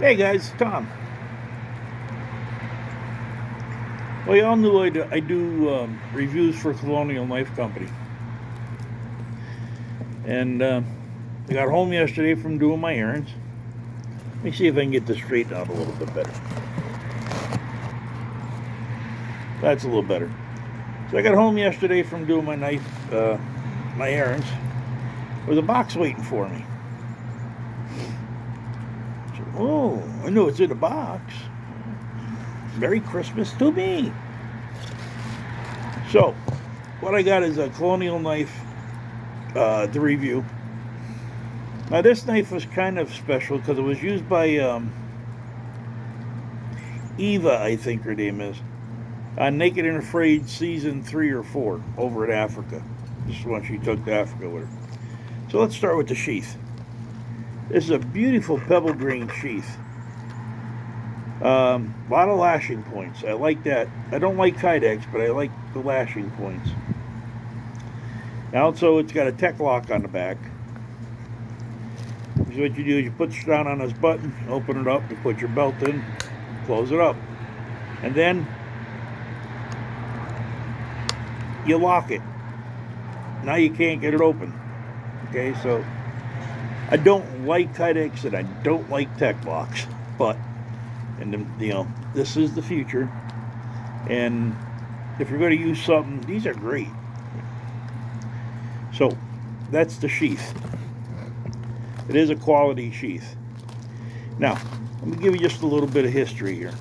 Hey guys, it's Tom. Well, y'all knew I do reviews for Colonial Knife Company. And I got home yesterday from doing my errands. Let me see if I can get this straightened out a little bit better. That's a little better. So I got home yesterday from doing my my errands. There was a box waiting for me. So, oh, I know it's in a box. Merry Christmas to me. So, what I got is a Colonial knife to review. Now, this knife was kind of special because it was used by Eva, I think her name is, on Naked and Afraid season 3 or 4 over in Africa. This is when she took to Africa with her. So let's start with the sheath. This is a beautiful pebble grain sheath. A lot of lashing points. I like that. I don't like Kydex, but I like the lashing points. Now, also, it's got a tech lock on the back. So what you do is you put it down on this button, open it up, you put your belt in, close it up, and then you lock it. Now you can't get it open. Okay, so I don't like Kydex and I don't like tech locks, but this is the future. And if you're going to use something, these are great. So that's the sheath. It is a quality sheath. Now, let me give you just a little bit of history here.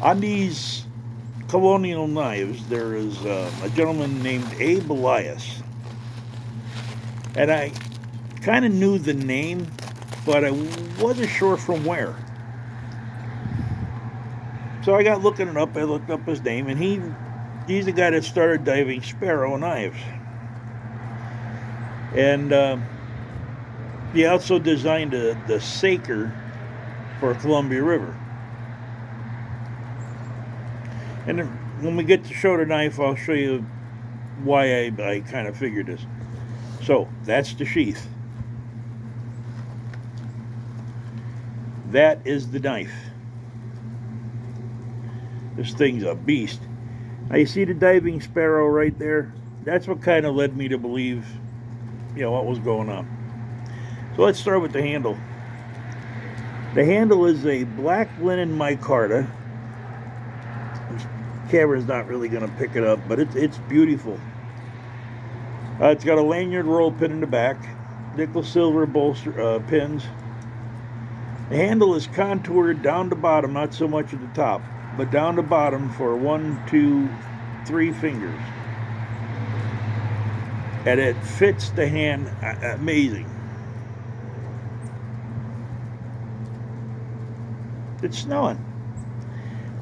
On these Colonial knives, there is a gentleman named Abe Elias. And I kind of knew the name, but I wasn't sure from where. So I got looking it up. I looked up his name, and he's the guy that started diving Sparrow knives. And he also designed the Saker for Columbia River. And when we get to show the knife, I'll show you why I kind of figured this. So, that's the sheath. That is the knife. This thing's a beast. Now, you see the diving Sparrow right there? That's what kind of led me to believe, what was going on. So, let's start with the handle. The handle is a black linen micarta. Camera's not really going to pick it up, but it's beautiful. It's got a lanyard roll pin in the back, nickel silver bolster pins. The handle is contoured down to bottom, not so much at the top, but down to bottom for 1, 2, 3 fingers. And it fits the hand amazing. It's snowing.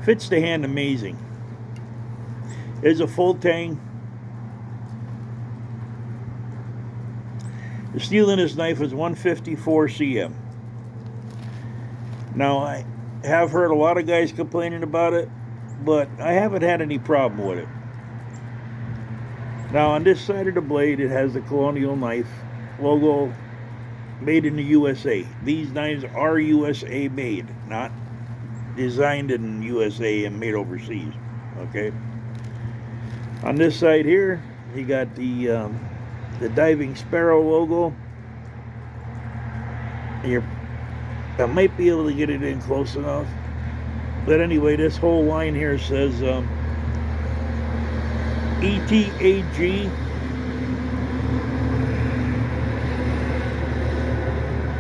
Fits the hand amazing. It's a full tang. The steel in this knife is 154 cm. Now, I have heard a lot of guys complaining about it, but I haven't had any problem with it. Now, on this side of the blade, it has the Colonial knife logo, made in the USA. These knives are USA made, not designed in USA and made overseas. Okay. On this side here, you got the diving Sparrow logo. I might be able to get it in close enough. But anyway, this whole line here says ETAG.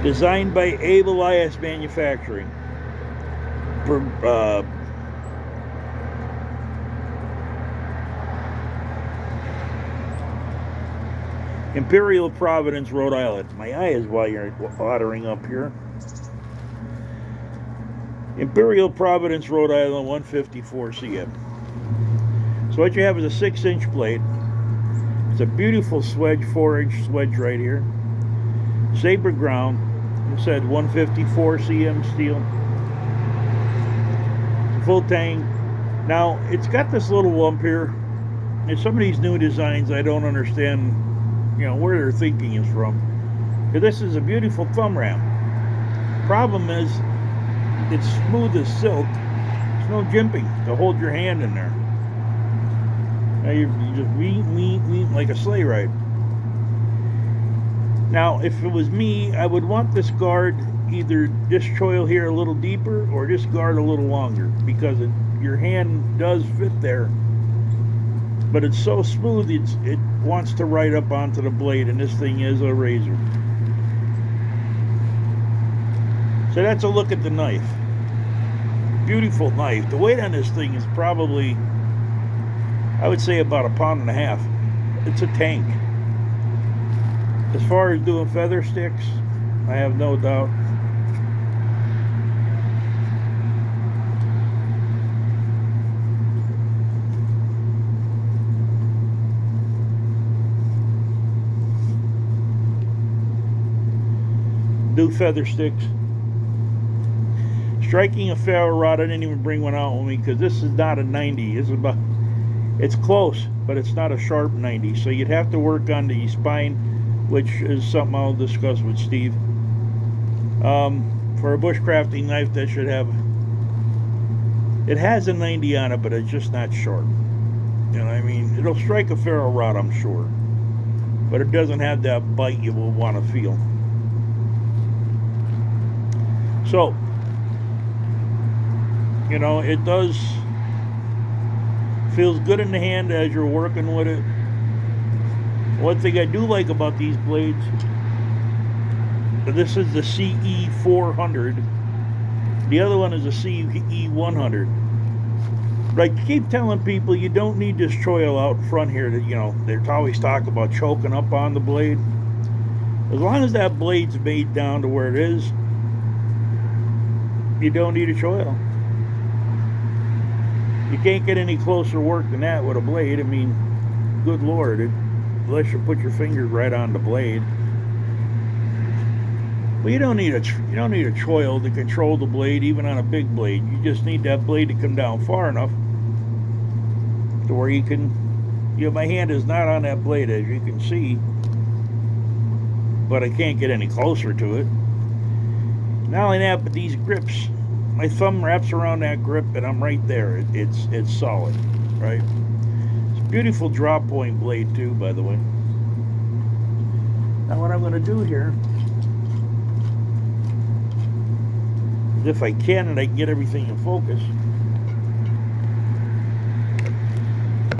Designed by Abe Elias Manufacturing. Imperial Providence, Rhode Island. My eye is watering up here. Imperial Providence, Rhode Island, 154 cm. So what you have is a 6-inch blade. It's a beautiful swedge, 4-inch swedge right here. Saber ground. It said 154 cm steel. Full tang. Now, it's got this little lump here. And some of these new designs, I don't understand where their thinking is from. Because this is a beautiful thumb ram. Problem is, it's smooth as silk. There's no jimping to hold your hand in there. Now you just weep like a sleigh ride. Now, if it was me, I would want this guard either this choil here a little deeper or this guard a little longer, because your hand does fit there, but it's so smooth it wants to ride up onto the blade, and this thing is a razor. So that's a look at the knife. Beautiful knife. The weight on this thing is probably, I would say, about 1.5 pounds. It's a tank. As far as doing feather sticks, I have no doubt. Do feather sticks. Striking a ferro rod, I didn't even bring one out with me because this is not a 90. It's close, but it's not a sharp 90. So you'd have to work on the spine, which is something I'll discuss with Steve. For a bushcrafting knife, that should have, it has a 90 on it, but it's just not sharp. You know what I mean? It'll strike a ferro rod, I'm sure, but it doesn't have that bite you will want to feel. So, you know, it feels good in the hand as you're working with it. One thing I do like about these blades, this is the CE.400. The other one is the CE.100. Like, keep telling people you don't need this choil out front here. That, you know, they're always talking about choking up on the blade. As long as that blade's made down to where it is, you don't need a choil. You can't get any closer work than that with a blade. I mean, good Lord, unless you put your fingers right on the blade. Well, you don't need a choil to control the blade, even on a big blade. You just need that blade to come down far enough to where you can. You know, my hand is not on that blade, as you can see, but I can't get any closer to it. Not only that, but these grips, my thumb wraps around that grip and I'm right there. It's solid, right? It's a beautiful drop point blade too, by the way. Now what I'm going to do here is, if I can and I can get everything in focus,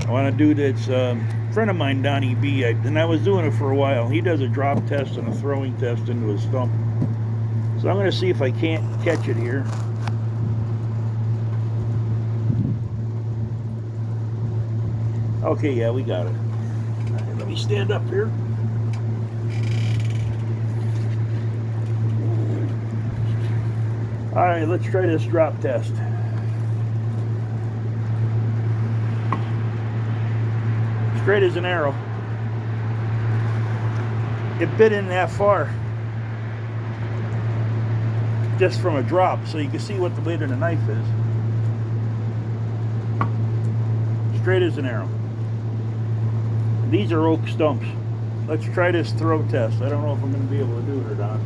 I want to do this. Friend of mine, Donnie B, and I was doing it for a while. He does a drop test and a throwing test into a stump. So I'm going to see if I can't catch it here. Okay, yeah, we got it. All right, let me stand up here. All right, let's try this drop test. Straight as an arrow. It bit in that far, just from a drop, so you can see what the blade of the knife is. Straight as an arrow. These are oak stumps. Let's try this throw test. I don't know if I'm going to be able to do it or not,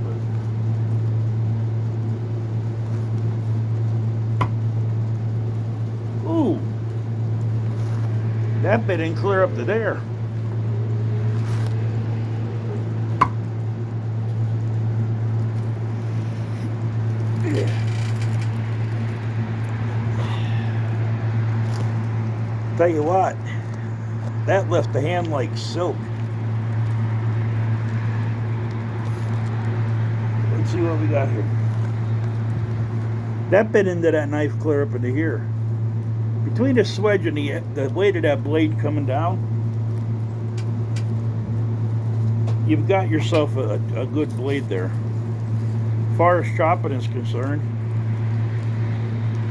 but ooh, that bit didn't clear up to there. Tell you what, that left the hand like silk. Let's see what we got here. That bit into that knife clear up into here. Between the swedge and the weight of that blade coming down, you've got yourself a good blade there. As far as chopping is concerned,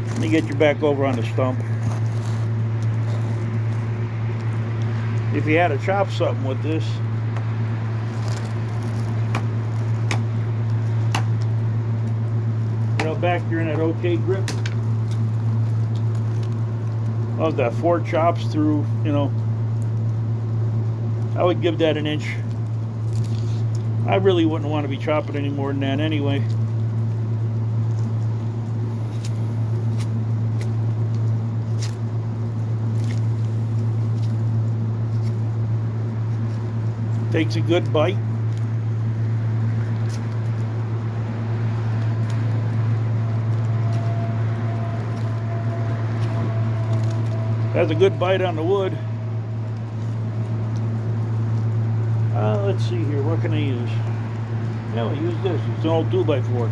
let me get you back over on the stump. If you had to chop something with this, you know, back here in that okay grip, well, that 4 chops through, you know, I would give that an inch. I really wouldn't want to be chopping any more than that anyway. Takes a good bite. Has a good bite on the wood. Let's see here. What can I use? Yeah, we'll use this. It's an old 2x4.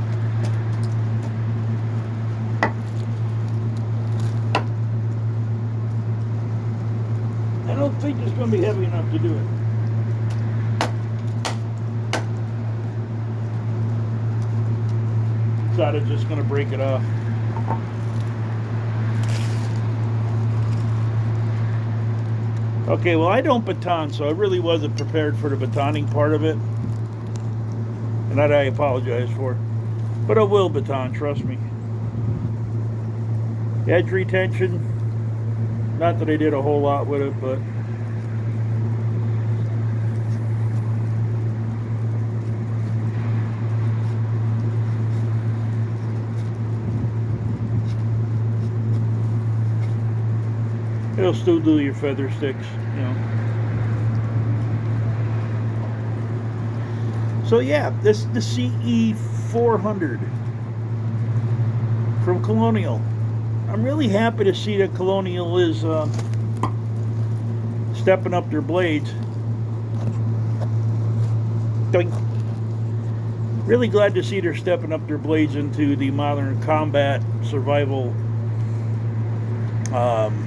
I don't think it's going to be heavy enough to do it. Thought it's just going to break it off. Okay, well, I don't baton, so I really wasn't prepared for the batoning part of it. And that I apologize for. But I will baton, trust me. Edge retention. Not that I did a whole lot with it, but... it'll still do your feather sticks, you know. So yeah, this is the CE.400 from Colonial. I'm really happy to see that Colonial is stepping up their blades. Doink. Really glad to see they're stepping up their blades into the modern combat survival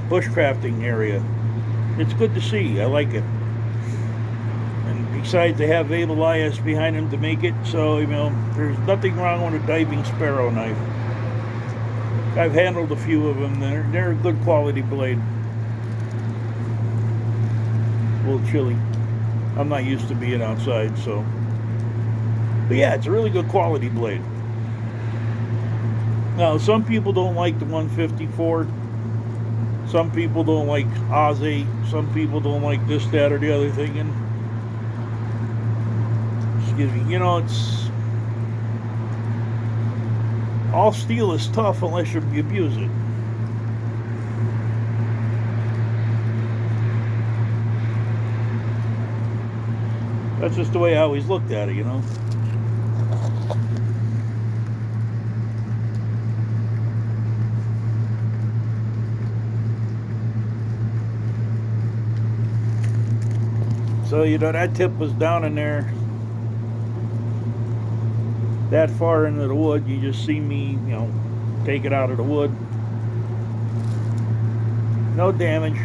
bushcrafting area. It's good to see. I like it. And besides, they have able IS behind them to make it, so you know there's nothing wrong with a diving sparrow knife. I've handled a few of them. They're a good quality blade. A little chilly. I'm not used to being outside, so. But yeah, it's a really good quality blade. Now, some people don't like the 154. Some people don't like Oz 8. Some people don't like this, that, or the other thing. And excuse me, you know, it's all steel is tough unless you abuse it. That's just the way I always looked at it, you know. So, you know, that tip was down in there that far into the wood. You just see me, you know, take it out of the wood. No damage.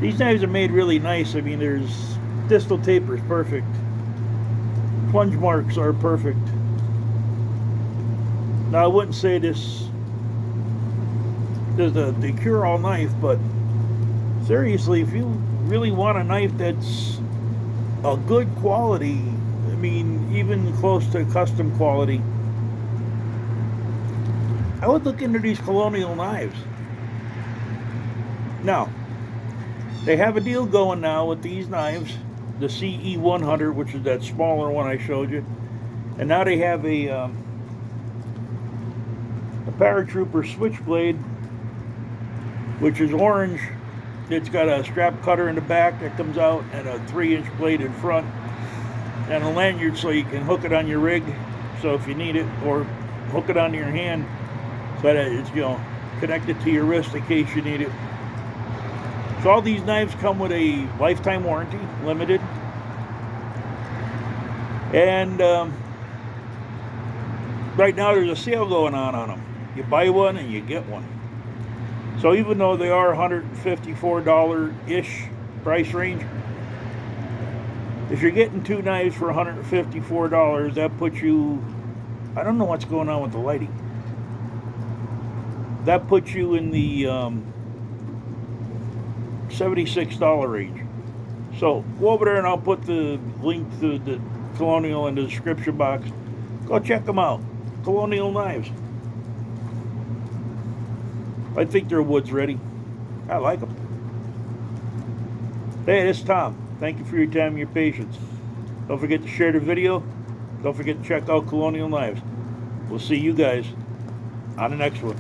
These knives are made really nice. I mean, there's distal taper is perfect. Plunge marks are perfect. Now, I wouldn't say this is the cure-all knife, but seriously, if you really want a knife that's a good quality, I mean, even close to custom quality, I would look into these Colonial knives. Now, they have a deal going now with these knives, the CE.100, which is that smaller one I showed you, and now they have a Paratrooper Switchblade, which is orange. It's got a strap cutter in the back that comes out and a 3-inch blade in front and a lanyard so you can hook it on your rig, so if you need it, or hook it onto your hand so that it's, you know, connected to your wrist in case you need it. So all these knives come with a lifetime warranty, limited, and right now there's a sale going on them. You buy one and you get one. So even though they are $154-ish price range, if you're getting two knives for $154, that puts you, I don't know what's going on with the lighting. That puts you in the $76 range. So go over there and I'll put the link to the Colonial in the description box. Go check them out. Colonial knives. I think their wood's ready. I like them. Hey, this is Tom. Thank you for your time and your patience. Don't forget to share the video. Don't forget to check out Colonial Knives. We'll see you guys on the next one.